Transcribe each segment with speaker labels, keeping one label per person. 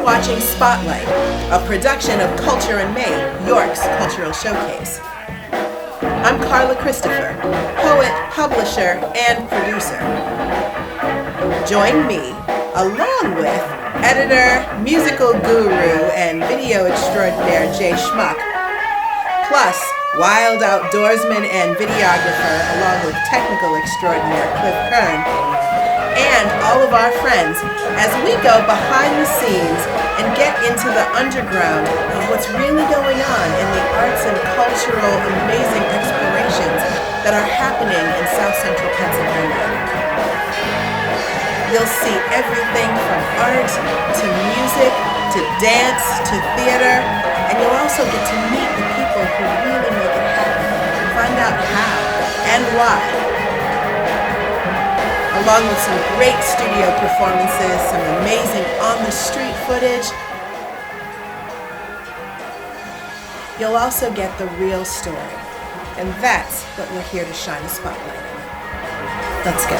Speaker 1: watching Spotlight, a production of Culture in May, York's cultural showcase. I'm Carla Christopher, poet, publisher, and producer. Join me, along with editor, musical guru, and video extraordinaire Jay Schmuck, plus wild outdoorsman and videographer, along with technical extraordinaire Cliff Kern, and all of our friends as we go behind the scenes and get into the underground of what's really going on in the arts and cultural amazing explorations that are happening in South Central Pennsylvania. You'll see everything from art to music to dance to theater, and you'll also get to meet the people who really make it happen, find out how and why. Along with some great studio performances, some amazing on-the-street footage. You'll also get the real story, and that's what we're here to shine a spotlight on. Let's go.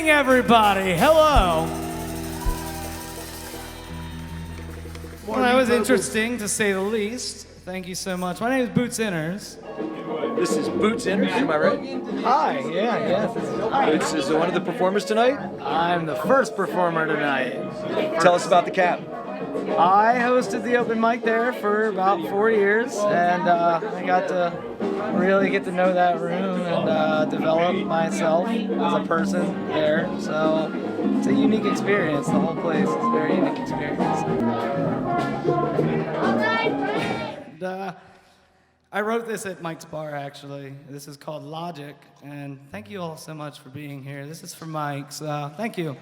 Speaker 2: Everybody, hello. Well, that was interesting to say the least. Thank you so much. My name is Boots Inners.
Speaker 3: This is Boots Inners, am I right?
Speaker 2: Hi, yeah.
Speaker 3: Boots is one of the performers tonight?
Speaker 2: I'm the first performer tonight.
Speaker 3: Tell us about the Cap.
Speaker 2: I hosted the open mic there for about 4 years, and I got to really get to know that room and develop myself as a person there. So it's a unique experience. The whole place is a very unique experience. And, I wrote this at Mike's bar, actually. This is called Logic, and thank you all so much for being here. This is for Mike, so thank you.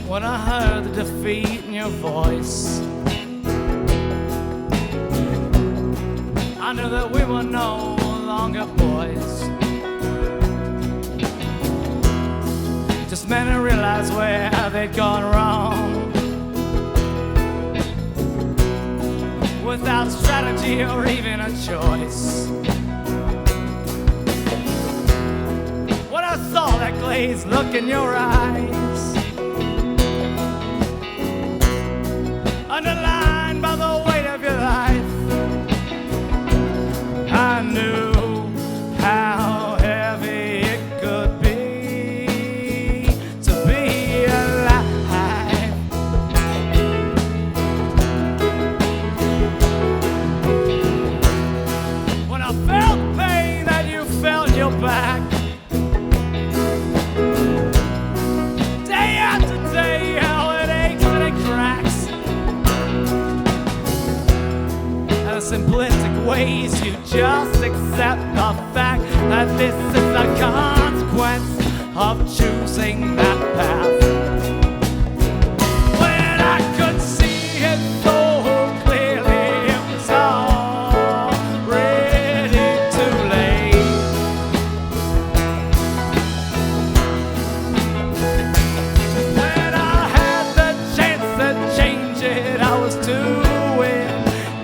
Speaker 2: When I heard the defeat in your voice, I knew that we were no longer boys, just men who realized where they'd gone wrong, without strategy or even a choice. When I saw that glazed look in your eyes, underlined by the weight of your life, I knew how heavy it could be to be alive. When I felt the pain that you felt in your back, day after day, how it aches and it cracks. Simplistic ways, you just accept the fact that this is the consequence of choosing that path. When I could see it so clearly, it was already too late. When I had the chance to change it, I was too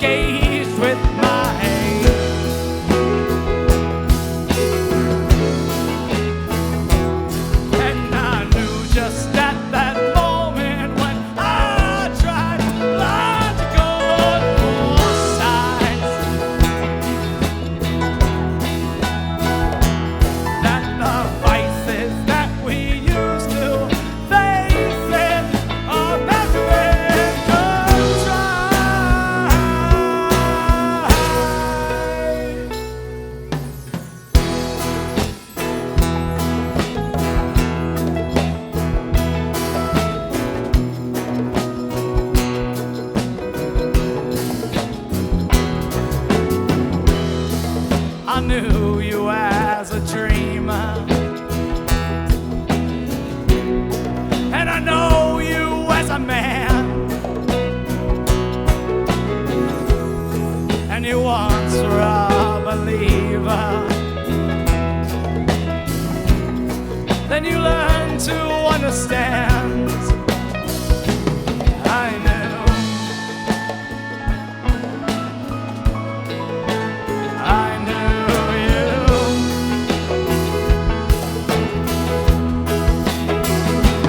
Speaker 2: engaged with my hate. And I knew just at that moment when I tried logical foresight that the vices that we used to face it are massive I knew you as a dreamer, and I know you as a man, and you once were a believer. Then you learn to understand. I knew.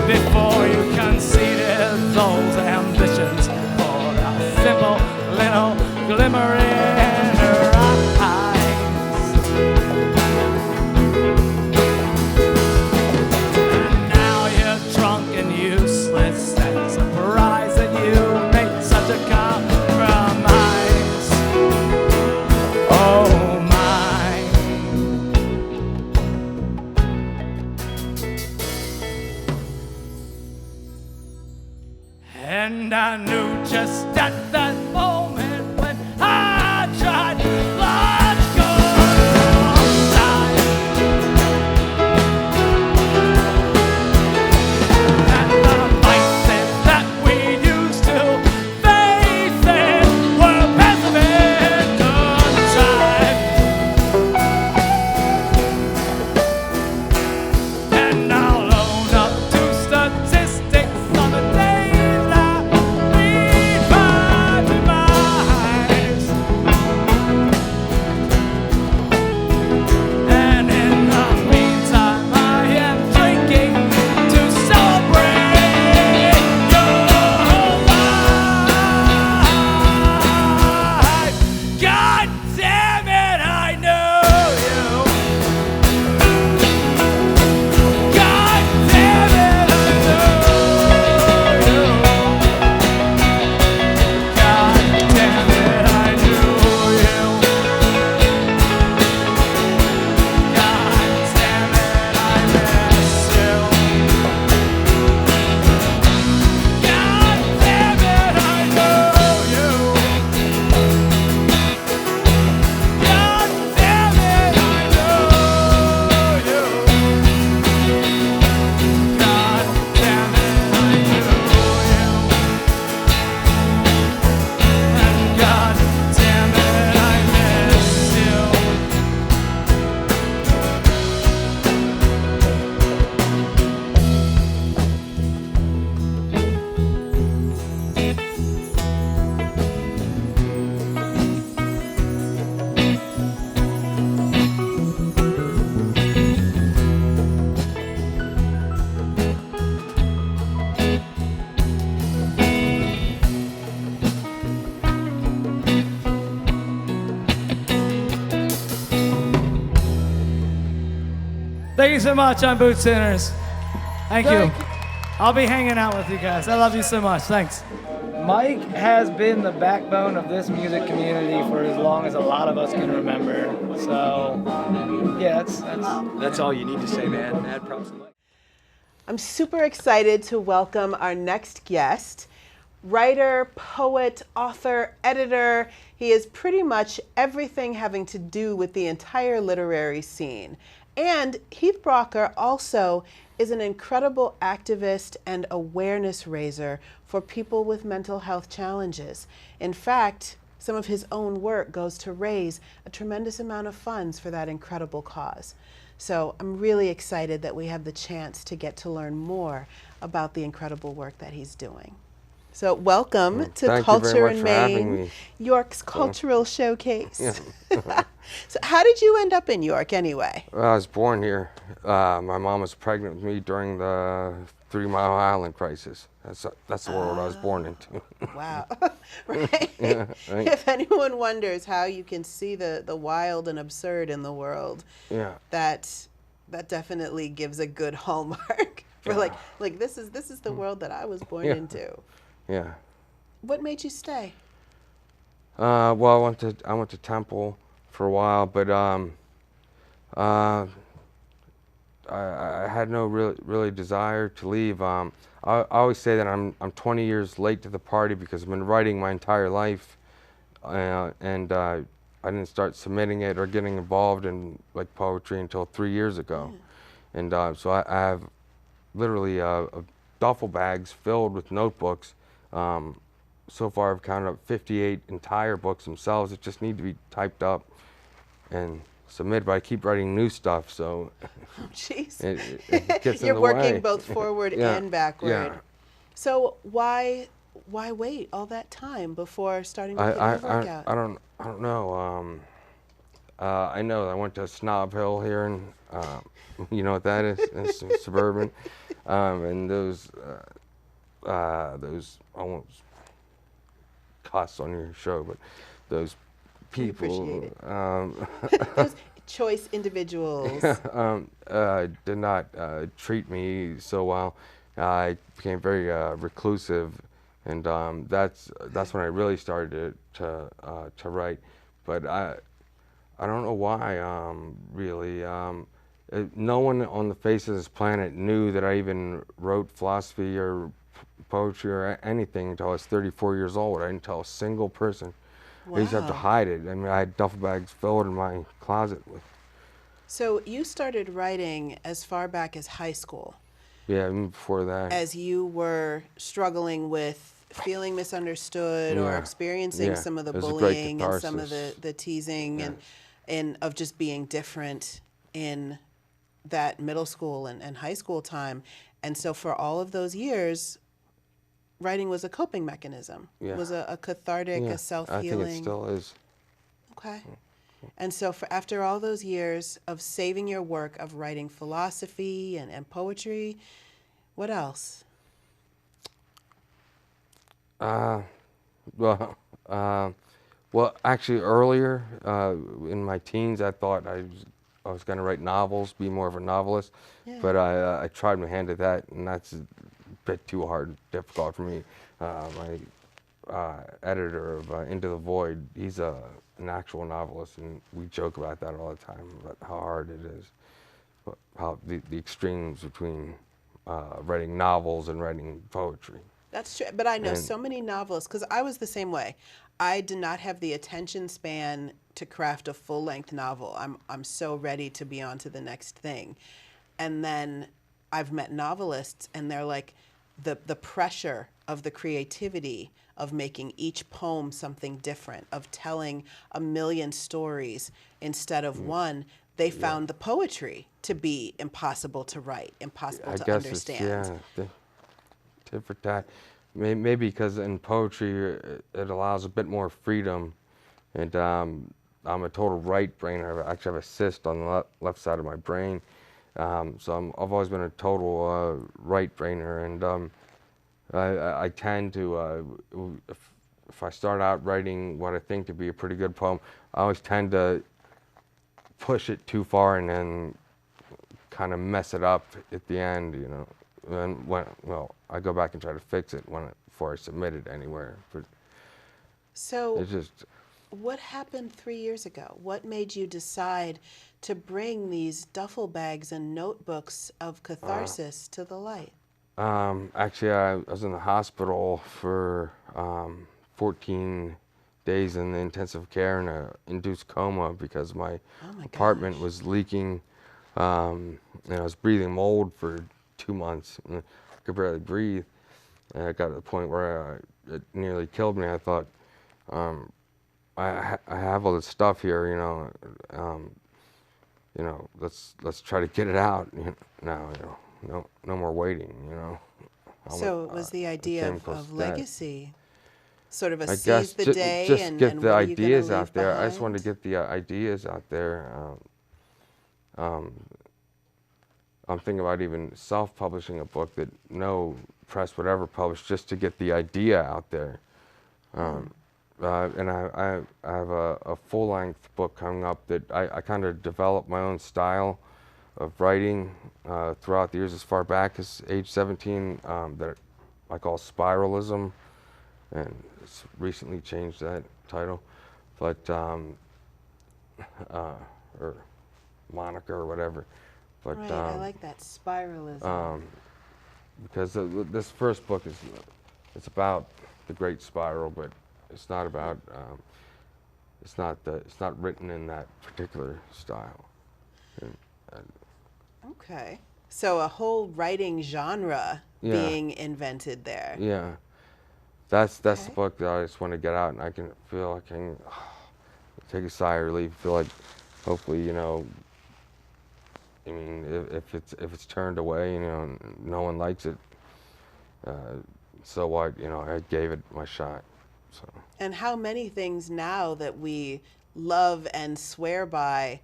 Speaker 2: Before you conceded those ambitions for a simple little glimmer in her eyes. And now you're drunk and useless and surprised that you made such a compromise. Oh my. And I knew just at that moment when I tried logical side that the vices that we used to face it were passive and contrived. And I'll own up to statistics on Thank you so much. I'm Boots Sinners. Thank you. I'll be hanging out with you guys. I love you so much. Thanks. Mike has been the backbone of this music community for as long as a lot of us can remember. So, yeah,
Speaker 3: That's all you need to say, man. Mad props to Mike.
Speaker 1: I'm super excited to welcome our next guest. Writer, poet, author, editor. He is pretty much everything having to do with the entire literary scene. And Heath Brougher also is an incredible activist and awareness raiser for people with mental health challenges. In fact, some of his own work goes to raise a tremendous amount of funds for that incredible cause. So I'm really excited that we have the chance to get to learn more about the incredible work that he's doing. So welcome to
Speaker 4: Thank
Speaker 1: Culture
Speaker 4: you very
Speaker 1: in
Speaker 4: much for having
Speaker 1: Maine,
Speaker 4: me.
Speaker 1: York's Cultural Showcase. So how did you end up in York anyway?
Speaker 4: Well, I was born here. My mom was pregnant with me during the 3 Mile Island crisis. That's the world I was born into.
Speaker 1: Wow, right?
Speaker 4: Yeah, right.
Speaker 1: If anyone wonders how you can see the wild and absurd in the world,
Speaker 4: Yeah.
Speaker 1: that definitely gives a good hallmark for like this is the world that I was born
Speaker 4: Yeah.
Speaker 1: into.
Speaker 4: Yeah.
Speaker 1: What made you stay?
Speaker 4: Well, I went to Temple for a while, but I had no really desire to leave. I always say that I'm 20 years late to the party because I've been writing my entire life, and I didn't start submitting it or getting involved in like poetry until 3 years ago, and so I have literally duffel bags filled with notebooks. So far, I've counted up 58 entire books themselves that just need to be typed up and submitted. But I keep writing new stuff, so
Speaker 1: Jeez.
Speaker 4: it gets in
Speaker 1: You're
Speaker 4: the
Speaker 1: working
Speaker 4: way.
Speaker 1: both forward
Speaker 4: Yeah,
Speaker 1: and backward.
Speaker 4: yeah.
Speaker 1: So why wait all that time before starting to get your work out?
Speaker 4: I don't know. I know I went to Snob Hill here, and you know what that is? It's suburban, and those I won't cuss on your show, but those people
Speaker 1: Those choice individuals.
Speaker 4: did not treat me so well. I became very reclusive, and that's when I really started to write. But I don't know why. Really, no one on the face of this planet knew that I even wrote philosophy or poetry or anything until I was 34 years old. I didn't tell a single person.
Speaker 1: Wow.
Speaker 4: I used to have to hide it. I mean, I had duffel bags filled in my closet with.
Speaker 1: So you started writing as far back as high school,
Speaker 4: Yeah, even before that.
Speaker 1: as you were struggling with feeling misunderstood or
Speaker 4: Yeah,
Speaker 1: experiencing
Speaker 4: yeah.
Speaker 1: some of the
Speaker 4: It was a great
Speaker 1: bullying and some of
Speaker 4: catharsis.
Speaker 1: the teasing
Speaker 4: Yeah.
Speaker 1: and of just being different in that middle school and high school time. And so for all of those years, writing was a coping mechanism.
Speaker 4: Yeah.
Speaker 1: Was a cathartic,
Speaker 4: Yeah,
Speaker 1: a self-healing.
Speaker 4: I think it still is.
Speaker 1: Okay. And so after all those years of saving your work, of writing philosophy and poetry, what else?
Speaker 4: Well, actually, earlier in my teens, I thought I was going to write novels, be more of a novelist,
Speaker 1: Yeah.
Speaker 4: but I tried my hand at that, and that's a bit too hard, difficult for me. My editor of Into the Void, he's an actual novelist, and we joke about that all the time, about how hard it is, how the extremes between writing novels and writing poetry.
Speaker 1: That's true. But I know
Speaker 4: And-
Speaker 1: so many novelists, because I was the same way. I did not have the attention span to craft a full-length novel. I'm so ready to be on to the next thing. And then I've met novelists, and they're like, the pressure of the creativity of making each poem something different, of telling a million stories instead of one, they found the poetry to be impossible to write, impossible
Speaker 4: I
Speaker 1: to
Speaker 4: guess
Speaker 1: understand.
Speaker 4: it's tit for tat. Maybe because in poetry it allows a bit more freedom, and I'm a total right brainer. I actually have a cyst on the left side of my brain, so I've always been a total right brainer, and I tend to if I start out writing what I think to be a pretty good poem, I always tend to push it too far and then kind of mess it up at the end, you know. And I go back and try to fix it before I submit it anywhere. But
Speaker 1: So
Speaker 4: it's just,
Speaker 1: what happened 3 years ago? What made you decide to bring these duffel bags and notebooks of catharsis to the light?
Speaker 4: actually, I was in the hospital for 14 days in the intensive care in a induced coma because my
Speaker 1: Oh my
Speaker 4: apartment
Speaker 1: gosh.
Speaker 4: was leaking, and I was breathing mold for 2 months. And I could barely breathe, and it got to the point where it nearly killed me. I thought, I have all this stuff here, let's try to get it out. Now, no more waiting,
Speaker 1: So it was the idea
Speaker 4: came close
Speaker 1: of
Speaker 4: to death.
Speaker 1: legacy, sort of a
Speaker 4: I
Speaker 1: seize
Speaker 4: guess
Speaker 1: the day
Speaker 4: just
Speaker 1: and,
Speaker 4: get
Speaker 1: and
Speaker 4: the
Speaker 1: what are you going to
Speaker 4: ideas
Speaker 1: leave
Speaker 4: out there. I just
Speaker 1: behind?
Speaker 4: wanted to get the ideas out there. I'm thinking about even self-publishing a book that no press would ever publish, just to get the idea out there. And I have a full-length book coming up that I kind of developed my own style of writing throughout the years, as far back as age 17, that I call spiralism, and it's recently changed that title, but or moniker or whatever. But
Speaker 1: Right, I like that spiralism.
Speaker 4: because this first book it's about the Great Spiral, but it's not about it's not written in that particular style. And,
Speaker 1: Okay. So a whole writing genre
Speaker 4: Yeah.
Speaker 1: being invented there.
Speaker 4: yeah, that's the
Speaker 1: Okay.
Speaker 4: book that I just want to get out, and I can take a sigh of relief. Feel like hopefully, I mean, if it's turned away, no one likes it. So what? I gave it my shot. So.
Speaker 1: And how many things now that we love and swear by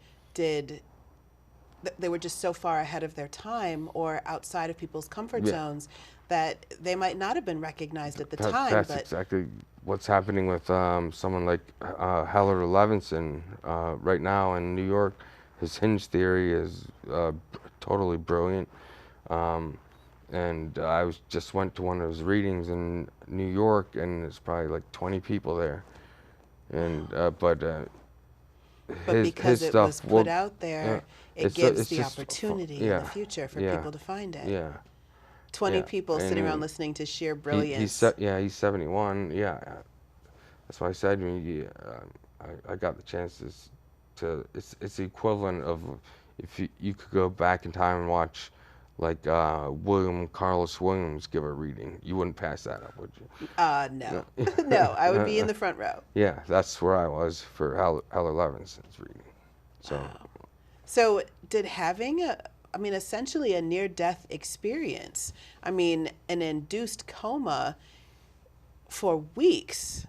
Speaker 1: they were just so far ahead of their time or outside of people's comfort
Speaker 4: Yeah.
Speaker 1: zones that they might not have been recognized at the time.
Speaker 4: That's
Speaker 1: But
Speaker 4: exactly what's happening with someone like Heller Levinson right now in New York. His hinge theory is totally brilliant. And I just went to one of his readings in New York, and there's probably like 20 people there. And but
Speaker 1: because
Speaker 4: his
Speaker 1: it
Speaker 4: stuff
Speaker 1: was put
Speaker 4: will,
Speaker 1: out there, it
Speaker 4: it's
Speaker 1: gives
Speaker 4: it's
Speaker 1: the
Speaker 4: just
Speaker 1: opportunity in
Speaker 4: yeah,
Speaker 1: the future for
Speaker 4: yeah,
Speaker 1: people to find it.
Speaker 4: Yeah.
Speaker 1: 20
Speaker 4: Yeah,
Speaker 1: people sitting around
Speaker 4: and
Speaker 1: listening to sheer
Speaker 4: He's
Speaker 1: brilliance.
Speaker 4: he's 71. Yeah, that's why I said to me, I got the chances to. It's the equivalent of if you could go back in time and watch like Carlos Williams give a reading. You wouldn't pass that up, would you?
Speaker 1: No. No, I would be in the front row.
Speaker 4: Yeah, that's where I was for Heller Levinson's reading. So.
Speaker 1: Wow. So did having essentially a near-death experience, an induced coma for weeks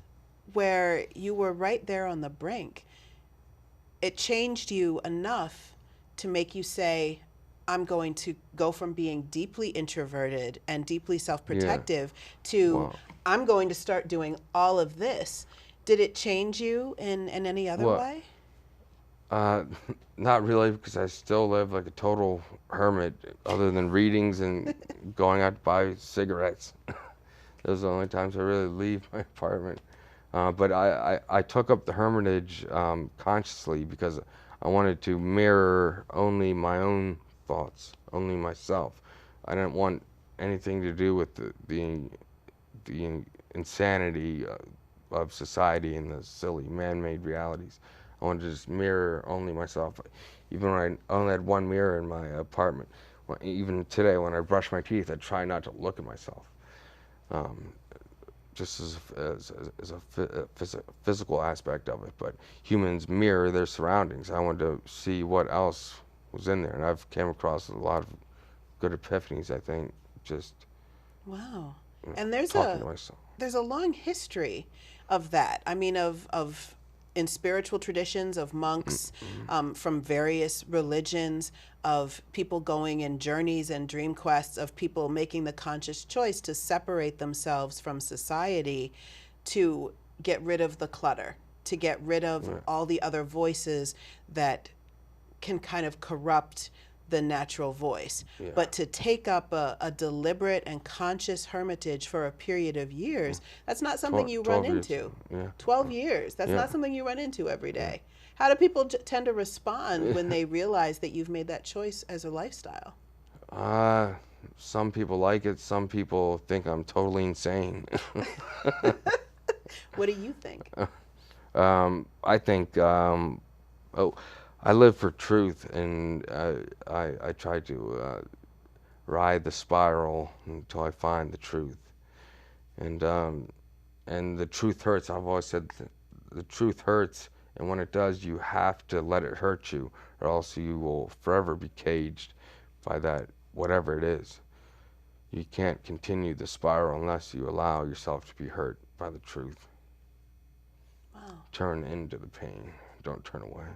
Speaker 1: where you were right there on the brink, it changed you enough to make you say, I'm going to go from being deeply introverted and deeply self-protective to
Speaker 4: Wow.
Speaker 1: I'm going to start doing all of this. Did it change you in any other
Speaker 4: Well,
Speaker 1: way?
Speaker 4: Not really, because I still live like a total hermit, other than readings and going out to buy cigarettes. Those are the only times I really leave my apartment. But I took up the hermitage consciously because I wanted to mirror only my own thoughts, only myself. I didn't want anything to do with the insanity of society and the silly man-made realities. I wanted to just mirror only myself. Even when I only had one mirror in my apartment, even today when I brush my teeth, I try not to look at myself. Just as a physical aspect of it, but humans mirror their surroundings. I wanted to see what else was in there, and I've came across a lot of good epiphanies, I think, just
Speaker 1: Wow. And there's
Speaker 4: talking to myself.
Speaker 1: there's a long history of that. Of in spiritual traditions of monks from various religions, of people going in journeys and dream quests, of people making the conscious choice to separate themselves from society to get rid of the clutter, to get rid of all the other voices that can kind of corrupt the natural voice.
Speaker 4: Yeah.
Speaker 1: But to take up a deliberate and conscious hermitage for a period of years, that's not something you run
Speaker 4: 12 years.
Speaker 1: into.
Speaker 4: Yeah.
Speaker 1: 12 years. That's
Speaker 4: Yeah.
Speaker 1: not something you run into every day. How do people tend to respond when they realize that you've made that choice as a lifestyle?
Speaker 4: Some people like it. Some people think I'm totally insane.
Speaker 1: What do you think?
Speaker 4: I think, I live for truth, and I try to ride the spiral until I find the truth. And the truth hurts. I've always said the truth hurts, and when it does, you have to let it hurt you, or else you will forever be caged by that, whatever it is. You can't continue the spiral unless you allow yourself to be hurt by the truth.
Speaker 1: Wow.
Speaker 4: Turn into the pain. Don't turn away.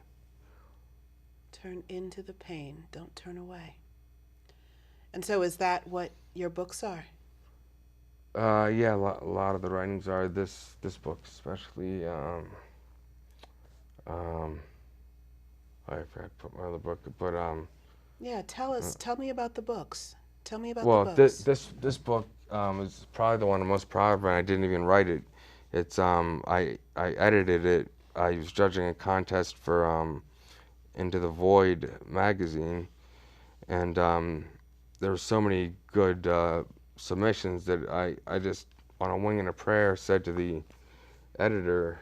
Speaker 1: Turn into the pain. Don't turn away. And so is that what your books are?
Speaker 4: Yeah, a lot of the writings are. This book especially. I forgot to put my other book, but
Speaker 1: Yeah, tell me about the books. Tell me about
Speaker 4: well,
Speaker 1: the books.
Speaker 4: this book is probably the one I'm most proud of, and I didn't even write it. It's I edited it. I was judging a contest for Into the Void magazine, and there were so many good submissions that I just, on a wing and a prayer, said to the editor,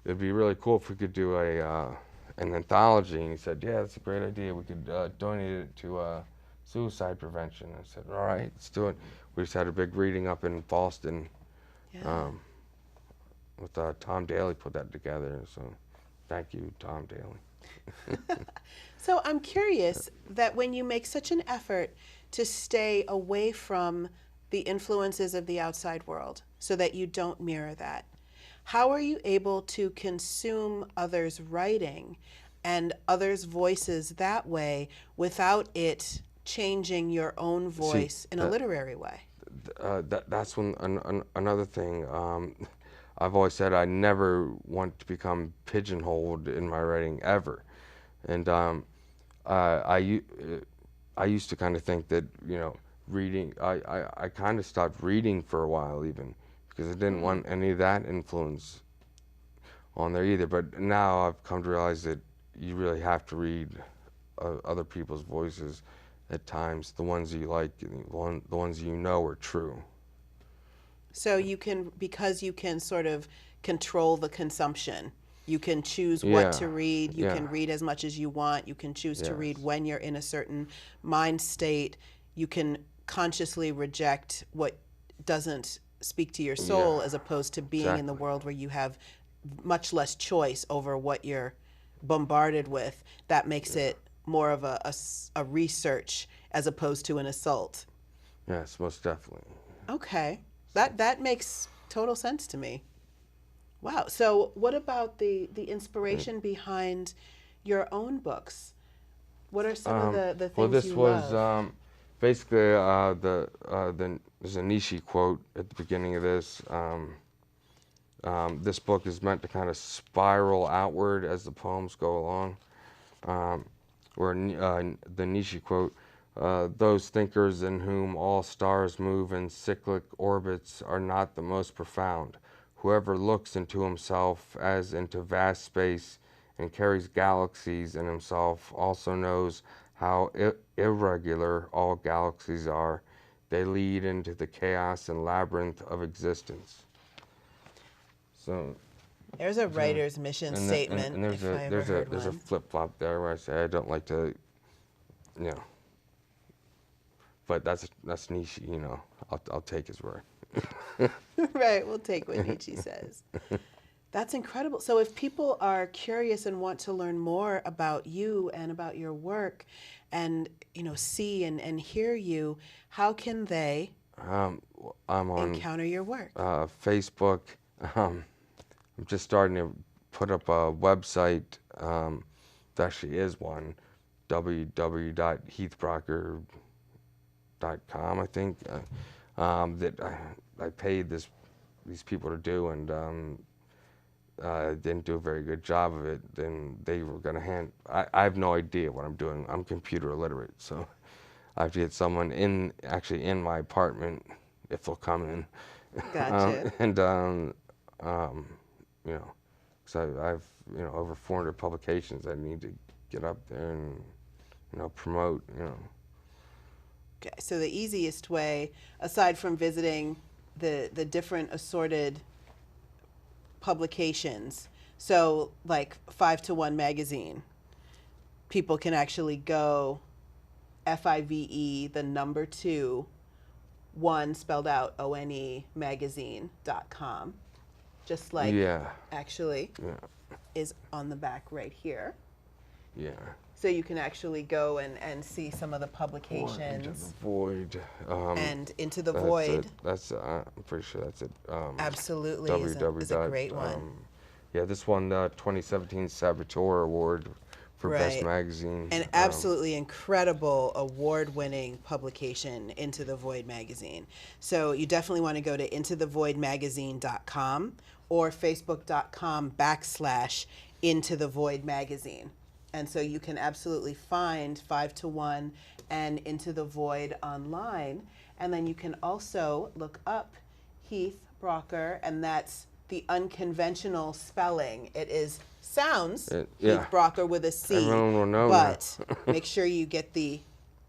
Speaker 4: it'd be really cool if we could do an anthology. And he said, yeah, that's a great idea. We could donate it to suicide prevention. I said, all right, let's do it. We just had a big reading up in Boston.
Speaker 1: Yeah.
Speaker 4: With Tom Daly put that together. So thank you, Tom Daly.
Speaker 1: So I'm curious that when you make such an effort to stay away from the influences of the outside world so that you don't mirror that, how are you able to consume others' writing and others' voices that way without it changing your own voice in a literary way?
Speaker 4: That's another thing. I've always said I never want to become pigeonholed in my writing ever, and I used to kind of think that, reading. I kind of stopped reading for a while even because I didn't want any of that influence on there either. But now I've come to realize that you really have to read other people's voices at times, the ones you like, the ones you know are true.
Speaker 1: So you can, because you can sort of control the consumption, you can choose
Speaker 4: Yeah.
Speaker 1: what to read, you
Speaker 4: Yeah.
Speaker 1: can read as much as you want, you can choose to read
Speaker 4: Yes.
Speaker 1: when you're in a certain mind state, you can consciously reject what doesn't speak to your soul,
Speaker 4: Yeah.
Speaker 1: as opposed to being in the
Speaker 4: Exactly.
Speaker 1: world where you have much less choice over what you're bombarded with. That makes it more of a research as opposed to an assault.
Speaker 4: Yes, most definitely.
Speaker 1: Okay, that makes total sense to me. Wow. So what about the inspiration behind your own books? What are some of the things
Speaker 4: Well, this
Speaker 1: you
Speaker 4: was
Speaker 1: love?
Speaker 4: basically there's a Nietzsche quote at the beginning of this. This book is meant to kind of spiral outward as the poems go along. Where the Nietzsche quote, those thinkers in whom all stars move in cyclic orbits are not the most profound. Whoever looks into himself as into vast space and carries galaxies in himself also knows how irregular all galaxies are. They lead into the chaos and labyrinth of existence. So,
Speaker 1: There's a writer's mission statement,
Speaker 4: and
Speaker 1: if I ever heard
Speaker 4: there's a
Speaker 1: one.
Speaker 4: flip flop there where I say I don't like to, but that's Nietzsche, I'll take his word.
Speaker 1: Right, we'll take what Nietzsche says. That's incredible. So if people are curious and want to learn more about you and about your work and, see and hear you, how can they
Speaker 4: I'm on
Speaker 1: encounter your work?
Speaker 4: Facebook. I'm just starting to put up a website. There actually is one, www.heathbrougher.com, I think, that I paid these people to do, and didn't do a very good job of it, then they were going to I have no idea what I'm doing. I'm computer illiterate, so I have to get someone actually in my apartment if they'll come in.
Speaker 1: Gotcha.
Speaker 4: You know, so I've over 400 publications I need to get up there and promote.
Speaker 1: Okay, so the easiest way, aside from visiting the different assorted publications, so like 5-to-1 magazine, people can actually go FIVE, the number 2, 1 spelled out ONE magazine.com, just like actually is on the back right here.
Speaker 4: Yeah.
Speaker 1: So you can actually go and see some of the publications.
Speaker 4: Into the Void.
Speaker 1: And Into the Void.
Speaker 4: That's I'm pretty sure that's it.
Speaker 1: Absolutely is a great one.
Speaker 4: Yeah, this won the 2017 Saboteur Award for Best Magazine.
Speaker 1: An absolutely incredible award-winning publication, Into the Void magazine. So you definitely want to go to intothevoidmagazine.com or facebook.com/Into the Void magazine. And so you can absolutely find 5-to-1 and Into the Void online. And then you can also look up Heath Brougher, and that's the unconventional spelling. It sounds Heath Brougher with a C,
Speaker 4: everyone will know
Speaker 1: but make sure you get the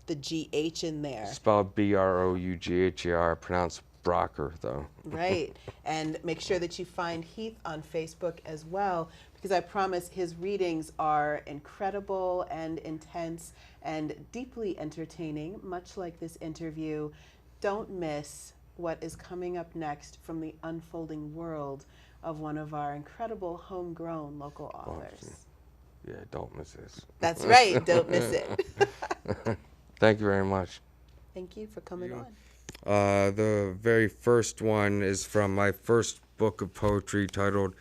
Speaker 1: GH in there.
Speaker 4: Spelled Brougher, pronounced Brougher though.
Speaker 1: Right, and make sure that you find Heath on Facebook as well, because I promise his readings are incredible and intense and deeply entertaining, much like this interview. Don't miss what is coming up next from the unfolding world of one of our incredible homegrown local authors.
Speaker 4: Yeah, don't miss this.
Speaker 1: That's right, don't miss it.
Speaker 4: Thank you very much.
Speaker 1: Thank you for coming on.
Speaker 4: The very first one is from my first book of poetry titled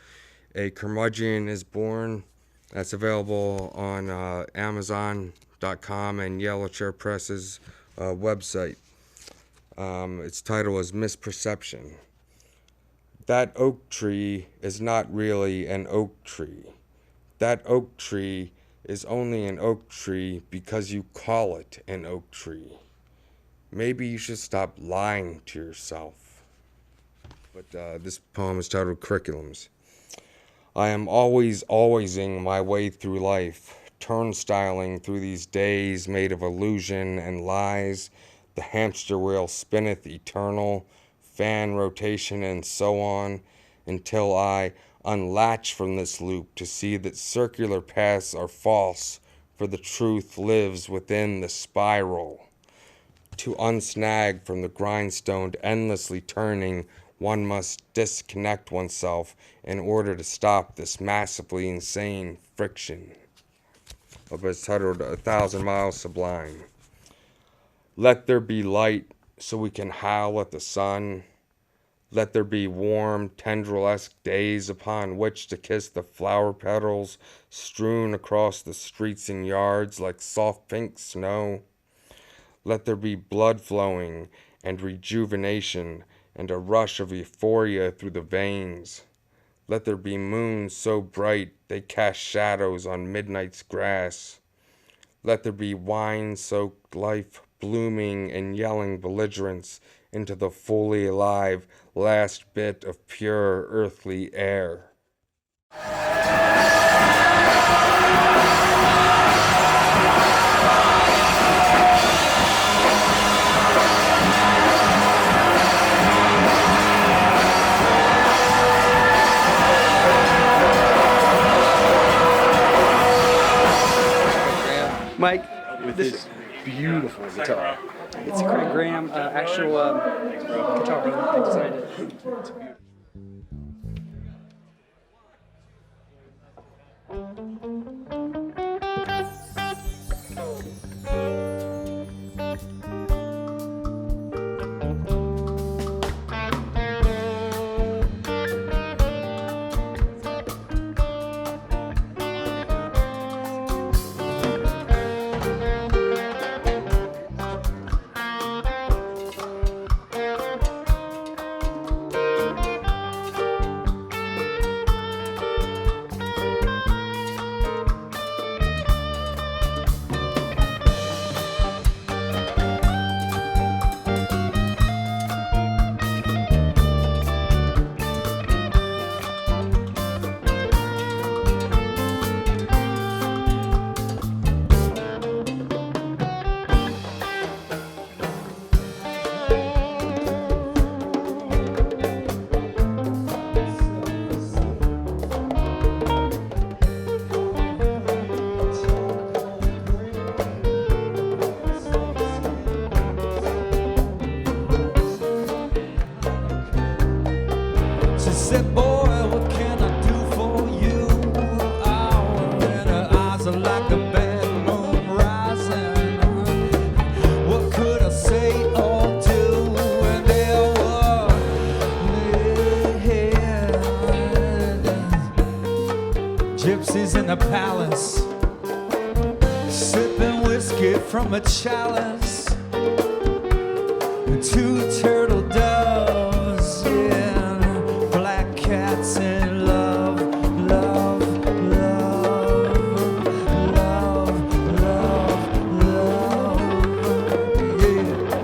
Speaker 4: A Curmudgeon is Born. That's available on Amazon.com and Yellow Chair Press's website. Its title is Misperception. That oak tree is not really an oak tree. That oak tree is only an oak tree because you call it an oak tree. Maybe you should stop lying to yourself. But this poem is titled Curriculums. I am alwaysing my way through life, turnstiling through these days made of illusion and lies. The hamster wheel spinneth eternal, fan rotation and so on, until I unlatch from this loop to see that circular paths are false, for the truth lives within the spiral. To unsnag from the grindstone endlessly turning, one must disconnect oneself in order to stop this massively insane friction. It's titled 1,000 Miles Sublime. Let there be light so we can howl at the sun. Let there be warm, tendril-esque days upon which to kiss the flower petals strewn across the streets and yards like soft pink snow. Let there be blood flowing and rejuvenation and a rush of euphoria through the veins. Let there be moons so bright they cast shadows on midnight's grass. Let there be wine-soaked life blooming and yelling belligerence into the fully alive last bit of pure earthly air.
Speaker 3: Mike, with this beautiful guitar. It's Craig Graham, actual guitar brother. I designed it. It's beautiful.
Speaker 5: Said, boy, what can I do for you? Oh, and her eyes are like the bad moon rising. What could I say or do? And there were gypsies in the palace, sipping whiskey from a chalice. Two turtle doves, yeah, black cats in love, love, love, love, love, love, yeah.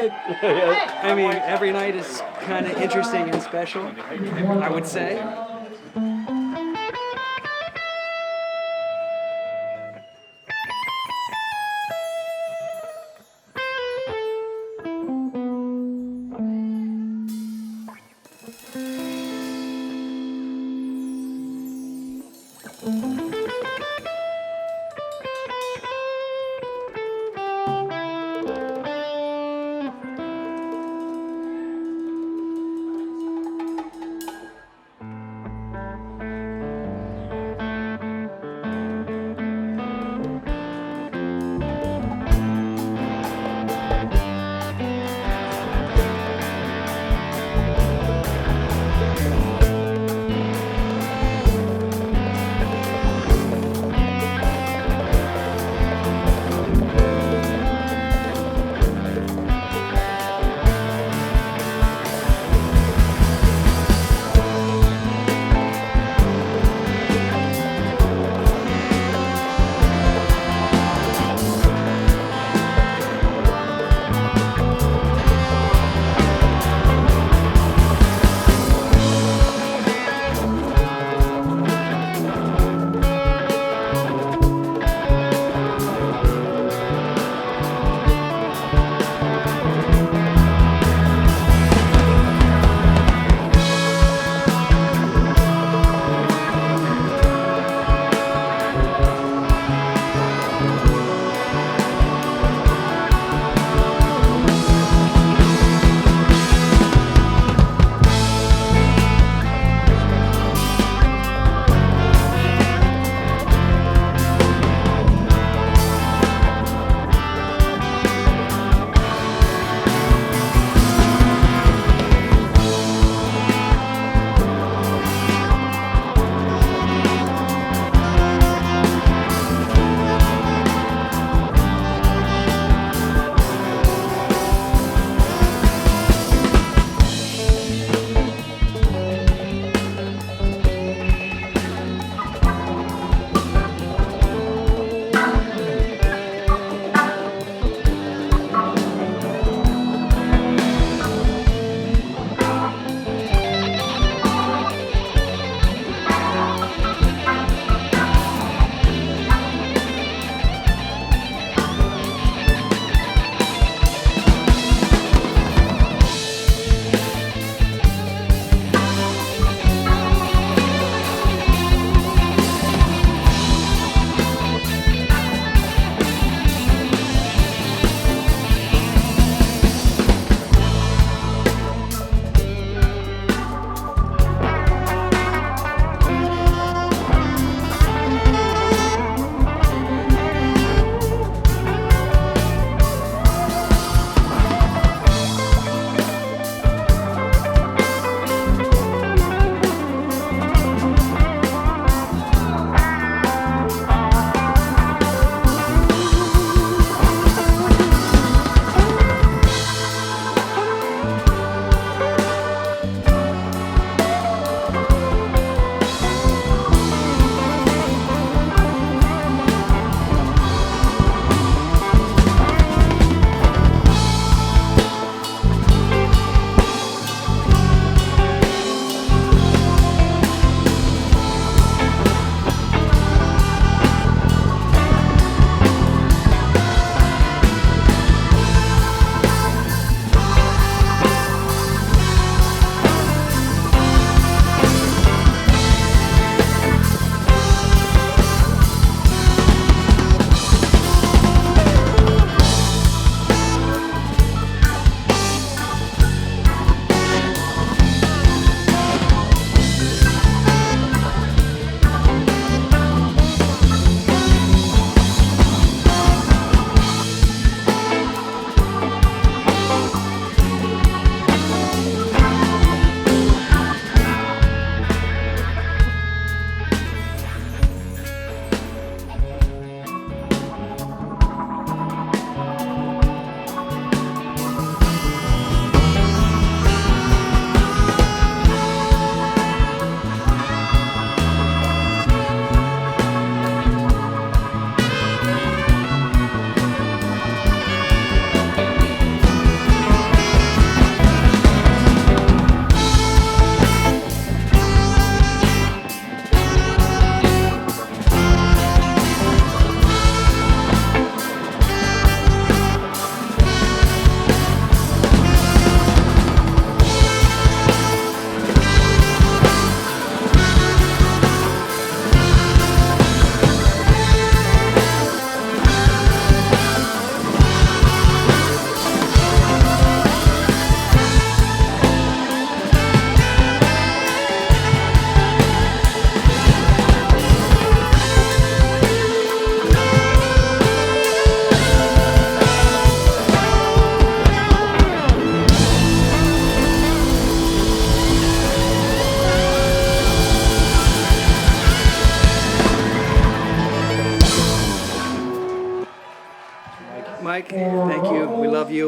Speaker 3: right. I mean, every night is kind of interesting and special, I would say.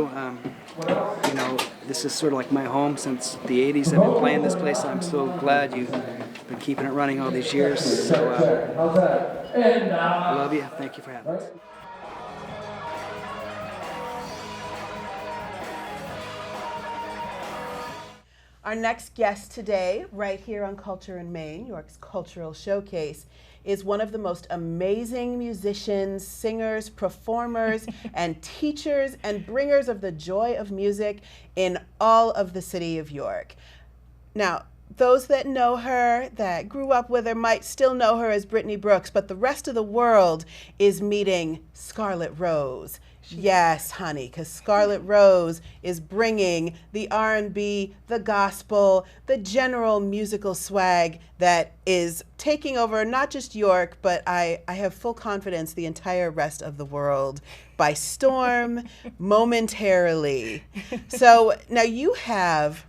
Speaker 3: You know, this is sort of like my home since the 80s. I've been playing this place. I'm so glad you've been keeping it running all these years. So I love you. Thank you for having us.
Speaker 1: Our next guest today, right here on Culture in Maine, York's Cultural Showcase, is one of the most amazing musicians, singers, performers, and teachers and bringers of the joy of music in all of the city of York. Now, those that know her, that grew up with her, might still know her as Britney Brooks, but the rest of the world is meeting Scarlet Rose. Yes, honey, because Scarlet Rose is bringing the R&B, the gospel, the general musical swag that is taking over not just York, but I have full confidence the entire rest of the world by storm momentarily. So now you have,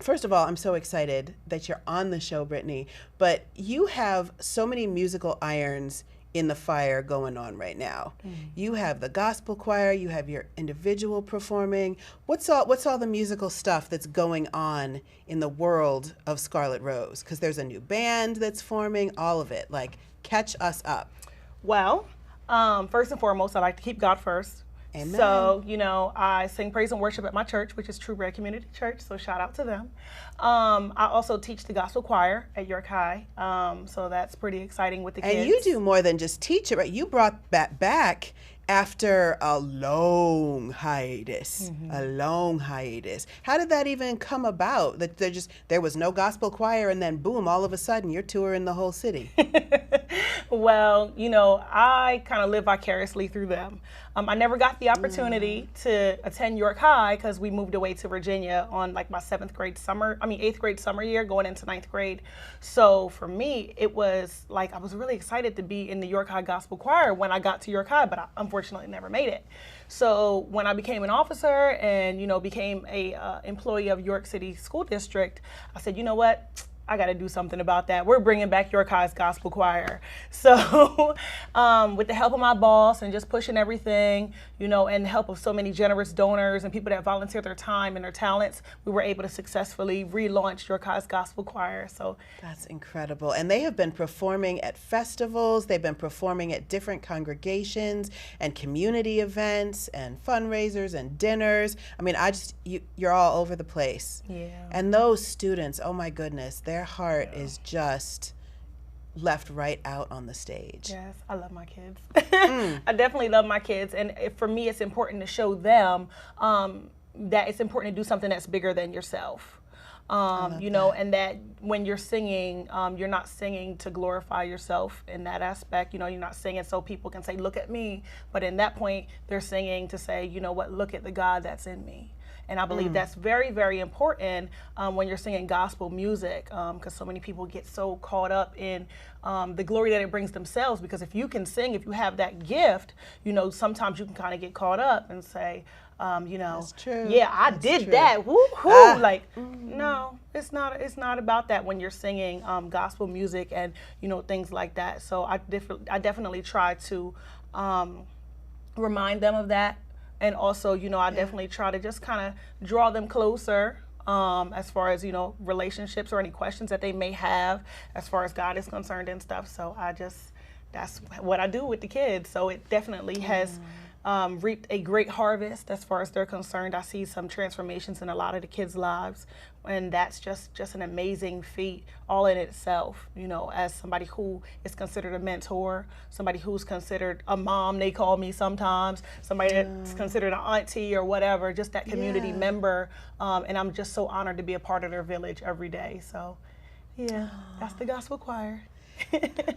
Speaker 1: first of all, I'm so excited that you're on the show, Britney, but you have so many musical irons in the fire going on right now. You have the gospel choir, you have your individual performing. What's all the musical stuff that's going on in the world of Scarlet Rose? Because there's a new band that's forming, all of it. Like, catch us up.
Speaker 6: Well, first and foremost, I like to keep God first.
Speaker 1: Amen.
Speaker 6: So, you know, I sing praise and worship at my church, which is True Bread Community Church, so shout out to them. I also teach the gospel choir at York High, so that's pretty exciting with the kids.
Speaker 1: And you do more than just teach it, right? You brought that back after a long hiatus, How did that even come about? That there was no gospel choir, and then boom, all of a sudden you're touring the whole city.
Speaker 6: Well, you know, I kind of live vicariously through them. I never got the opportunity to attend York High because we moved away to Virginia on like my 8th grade summer year, going into 9th grade. So for me, it was like I was really excited to be in the York High Gospel Choir when I got to York High, but I unfortunately never made it. So when I became an officer and, you know, became a employee of York City School District, I said, you know what? I got to do something about that. We're bringing back York High's gospel choir. So with the help of my boss and just pushing everything, you know, and the help of so many generous donors and people that volunteer their time and their talents, we were able to successfully relaunch York High's gospel choir. So
Speaker 1: that's incredible. And they have been performing at festivals. They've been performing at different congregations and community events and fundraisers and dinners. I mean, you're all over the place.
Speaker 6: Yeah.
Speaker 1: And those students, oh my goodness, their heart is just left right out on the stage.
Speaker 6: Yes, I love my kids. I definitely love my kids. And for me, it's important to show them that it's important to do something that's bigger than yourself. You know, and that when you're singing, you're not singing to glorify yourself in that aspect. You know, you're not singing so people can say, look at me. But in that point, they're singing to say, you know what, look at the God that's in me. And I believe that's very, very important when you're singing gospel music, because so many people get so caught up in the glory that it brings themselves. Because if you can sing, if you have that gift, you know, sometimes you can kind of get caught up and say, you know,
Speaker 1: that's true.
Speaker 6: Yeah, I did that. Woo-hoo. No, it's not about that when you're singing gospel music and, you know, things like that. So I definitely try to remind them of that. And also, you know, I definitely try to just kind of draw them closer as far as, you know, relationships or any questions that they may have as far as God is concerned and stuff. So that's what I do with the kids. So it definitely has reaped a great harvest as far as they're concerned. I see some transformations in a lot of the kids' lives, and that's just an amazing feat all in itself, you know, as somebody who is considered a mentor, somebody who's considered a mom, they call me sometimes, somebody that's considered an auntie or whatever, just that community member, and I'm just so honored to be a part of their village every day. So yeah, that's the gospel choir.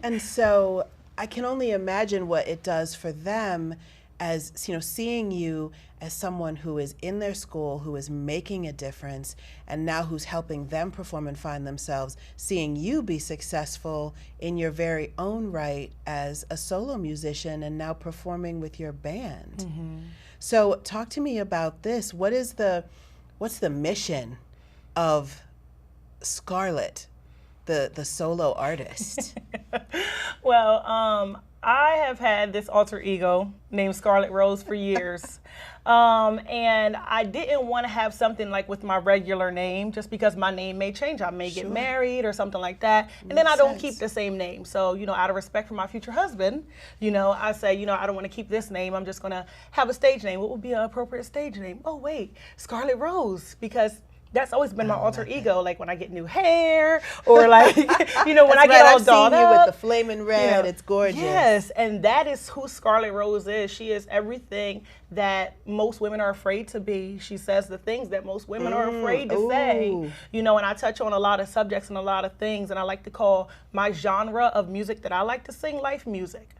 Speaker 1: And so I can only imagine what it does for them, as, you know, seeing you as someone who is in their school, who is making a difference, and now who's helping them perform and find themselves, seeing you be successful in your very own right as a solo musician and now performing with your band. So talk to me about this. What's the mission of Scarlet, the solo artist?
Speaker 6: Well, I have had this alter ego named Scarlet Rose for years. And I didn't want to have something like with my regular name just because my name may change. I may get married or something like that. And then I don't keep the same name. So, out of respect for my future husband, I say, I don't want to keep this name. I'm just going to have a stage name. What would be an appropriate stage name? Oh, wait, Scarlet Rose, because that's always been my alter ego. Like when I get new hair, or like when I get all dolled
Speaker 1: I've seen you
Speaker 6: up
Speaker 1: with the flaming red. It's gorgeous.
Speaker 6: Yes, and that is who Scarlet Rose is. She is everything that most women are afraid to be. She says the things that most women are afraid to say. And I touch on a lot of subjects and a lot of things, and I like to call my genre of music that I like to sing life music.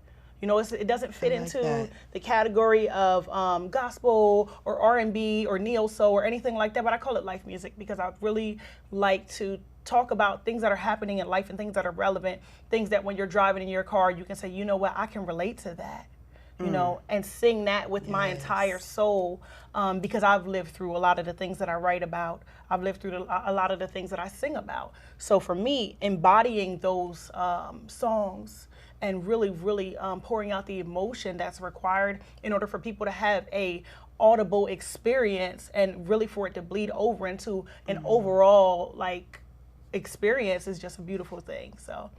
Speaker 6: It doesn't fit into the category of gospel or R&B or neo-soul or anything like that, but I call it life music because I really like to talk about things that are happening in life and things that are relevant, things that when you're driving in your car, you can say, you know what, I can relate to that, and sing that with my entire soul because I've lived through a lot of the things that I write about. I've lived through a lot of the things that I sing about. So for me, embodying those songs and really, really pouring out the emotion that's required in order for people to have a audible experience and really for it to bleed over into an overall experience is just a beautiful thing. So,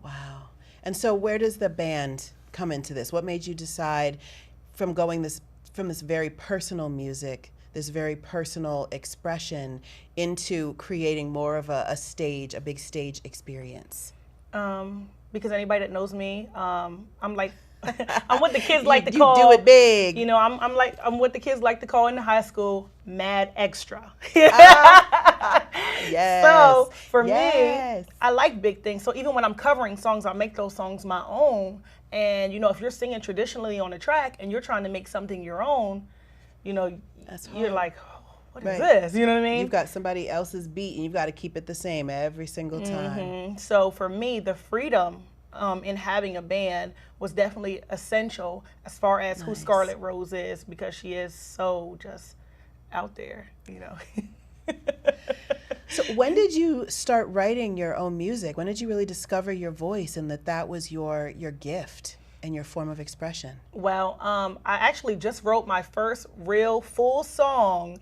Speaker 1: wow. And so where does the band come into this? What made you decide from this very personal music, this very personal expression, into creating more of a big stage experience?
Speaker 6: Because anybody that knows me, I'm like, I'm what the kids like to call.
Speaker 1: You do it big.
Speaker 6: I'm what the kids like to call in high school, mad extra.
Speaker 1: Yes.
Speaker 6: So for me, I like big things. So even when I'm covering songs, I make those songs my own. And if you're singing traditionally on a track and you're trying to make something your own,
Speaker 1: That's hard.
Speaker 6: you're like, what is this? You know what I mean?
Speaker 1: You've got somebody else's beat and you've got to keep it the same every single time.
Speaker 6: So for me, the freedom in having a band was definitely essential as far as who Scarlet Rose is, because she is so just out there,
Speaker 1: So when did you start writing your own music? When did you really discover your voice and that was your gift and your form of expression?
Speaker 6: Well, I actually just wrote my first real full song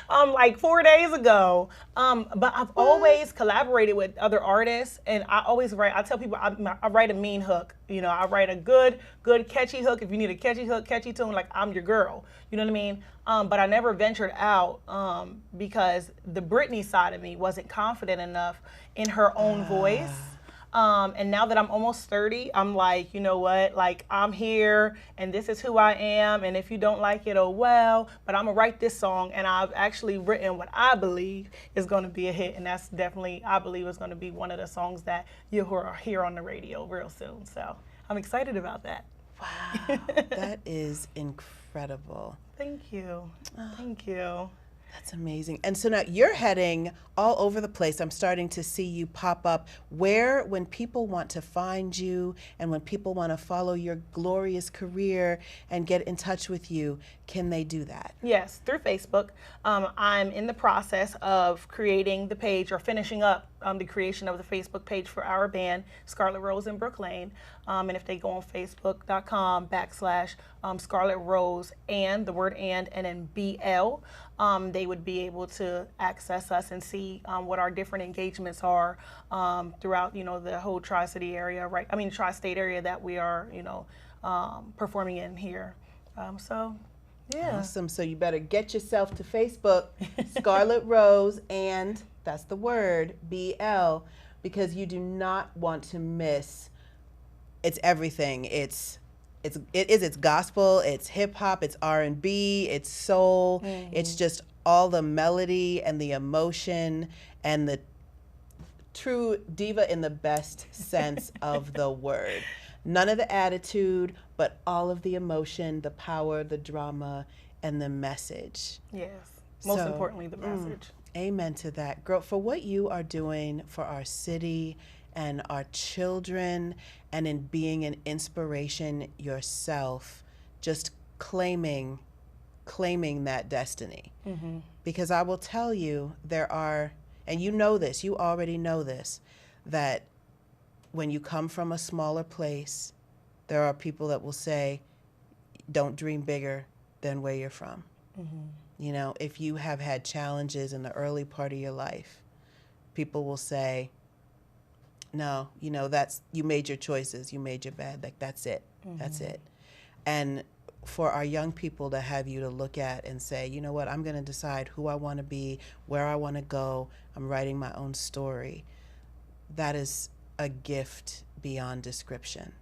Speaker 6: like 4 days ago. But I've always collaborated with other artists, and I always write. I tell people I write a mean hook. I write a good catchy hook. If you need a catchy hook, catchy tune, like I'm your girl. You know what I mean? But I never ventured out because the Britney side of me wasn't confident enough in her own voice. And now that I'm almost 30, I'm like, you know what? Like, I'm here, and this is who I am, and if you don't like it, oh well, but I'm gonna write this song, and I've actually written what I believe is gonna be a hit, and that's definitely, I believe, is gonna be one of the songs that you'll hear on the radio real soon. So I'm excited about that.
Speaker 1: Wow, that is incredible.
Speaker 6: Thank you. Thank you.
Speaker 1: That's amazing. And so now you're heading all over the place. I'm starting to see you pop up. When people want to find you and when people want to follow your glorious career and get in touch with you, can they do that?
Speaker 6: Yes, through Facebook. I'm in the process of creating the page or finishing up the creation of the Facebook page for our band, Scarlet Rose in Brooklyn. And if they go on Facebook.com/Scarlet Rose and the word and then BL, they would be able to access us and see what our different engagements are throughout, the whole Tri-City area, right? I mean, Tri-State area that we are, performing in here. So, yeah.
Speaker 1: Awesome. So you better get yourself to Facebook, Scarlet Rose, and that's the word, BL, because you do not want to miss. It's everything. It's gospel, it's hip hop, it's R&B, it's soul. It's just all the melody and the emotion and the true diva in the best sense of the word. None of the attitude, but all of the emotion, the power, the drama, and the message.
Speaker 6: Yes. Most importantly, the message.
Speaker 1: Amen to that. Girl, for what you are doing for our city and our children, and in being an inspiration yourself, just claiming that destiny. Because I will tell you, there are, and you know this, you already know this, that when you come from a smaller place, there are people that will say, don't dream bigger than where you're from. You know, if you have had challenges in the early part of your life, people will say, no, you know, you made your choices, you made your bed, like that's it, that's it. And for our young people to have you to look at and say, you know what, I'm going to decide who I want to be, where I want to go, I'm writing my own story, that is a gift beyond description,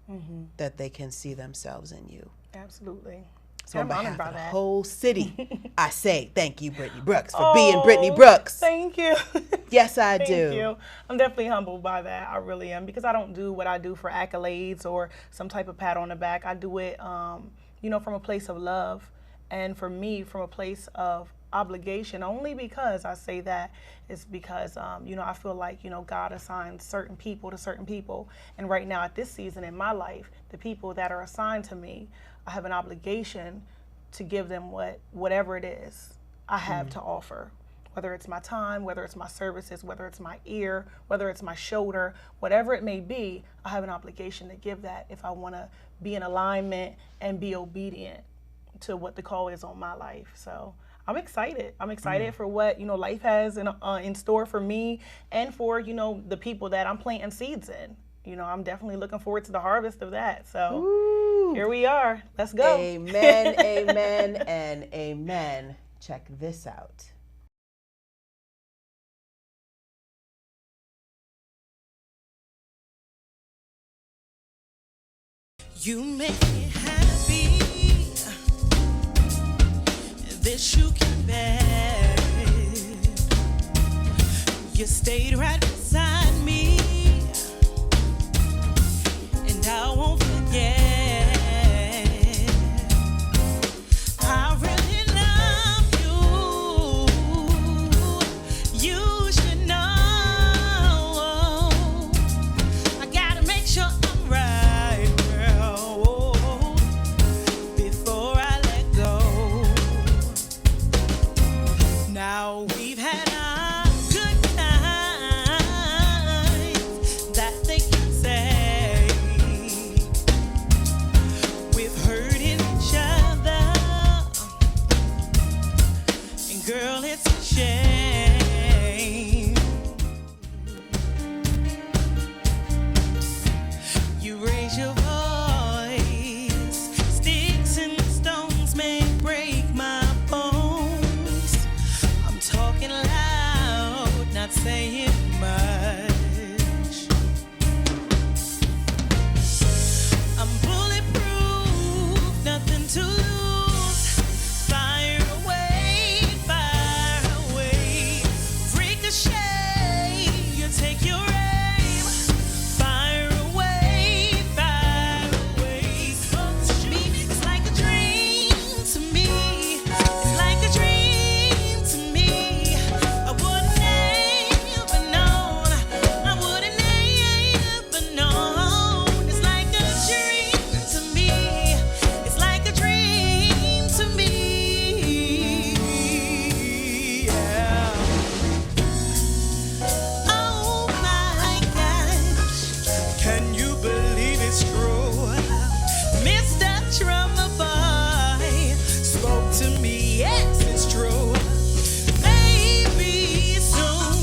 Speaker 1: that they can see themselves in you.
Speaker 6: Absolutely.
Speaker 1: So on
Speaker 6: I'm honored
Speaker 1: behalf
Speaker 6: by
Speaker 1: of the
Speaker 6: that.
Speaker 1: whole city, I say thank you, Brittany Brooks, for being Brittany Brooks.
Speaker 6: Thank you.
Speaker 1: Yes, I
Speaker 6: Thank
Speaker 1: do.
Speaker 6: you. I'm definitely humbled by that. I really am, because I don't do what I do for accolades or some type of pat on the back. I do it, you know, from a place of love, and for me, from a place of obligation. Only because I say that is because, you know, I feel like, you know, God assigns certain people to certain people, and right now at this season in my life, the people that are assigned to me, I have an obligation to give them whatever it is I have to offer. Whether it's my time, whether it's my services, whether it's my ear, whether it's my shoulder, whatever it may be, I have an obligation to give that if I want to be in alignment and be obedient to what the call is on my life. So I'm excited. I'm excited for what, you know, life has in store for me and for, you know, the people that I'm planting seeds in. You know, I'm definitely looking forward to the harvest of that. So here we are. Let's go.
Speaker 1: Amen, amen, and amen. Check this out.
Speaker 7: You make me happy, this you can bear. You stayed right beside me, and I won't forget. I really love you. You should know. I gotta make sure I'm right, girl, before I let go. Now we've had our good times that they can say. We've hurt each other, and girl, it's a shame. You raise your voice, sticks and stones may break my bones. I'm talking loud, not saying much. I'm bulletproof, nothing to lose. Fire away, ricochet. You take your aim. Fire away, spoke to me. It's like a dream to me. It's like a dream to me. I wouldn't ever known. I wouldn't ever known. It's like a dream to me. It's like a dream to me. Yeah. Oh my gosh, can you believe it's true? Mr. Drummer Boy spoke to me, yes, it's true. Maybe soon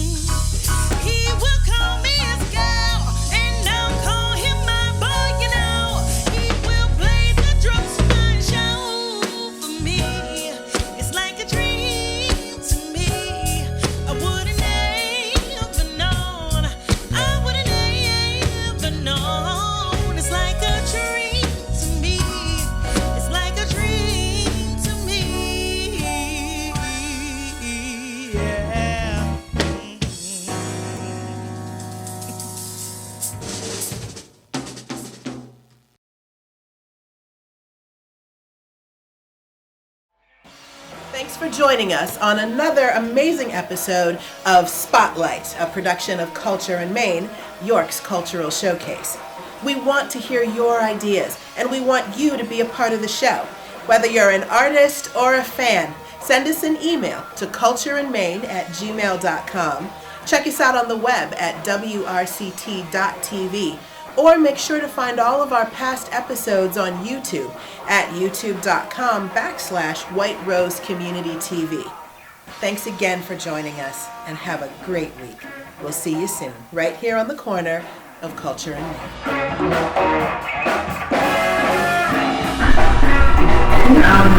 Speaker 7: he will call me his girl, and I'll call him my boy, you know. He will play the drums for my show for me. It's like a dream to me. I wouldn't ever known. I wouldn't ever known. It's like a dream to me. It's like a dream to me. Yeah.
Speaker 1: Thanks for joining us on another amazing episode of Spotlight, a production of Culture in Maine, York's cultural showcase. We want to hear your ideas, and we want you to be a part of the show. Whether you're an artist or a fan, send us an email to cultureinmaine@gmail.com. Check us out on the web at wrct.tv, Or make sure to find all of our past episodes on YouTube at youtube.com/White Rose Community TV. Thanks again for joining us, and have a great week. We'll see you soon, right here on the corner of Culture and Maine.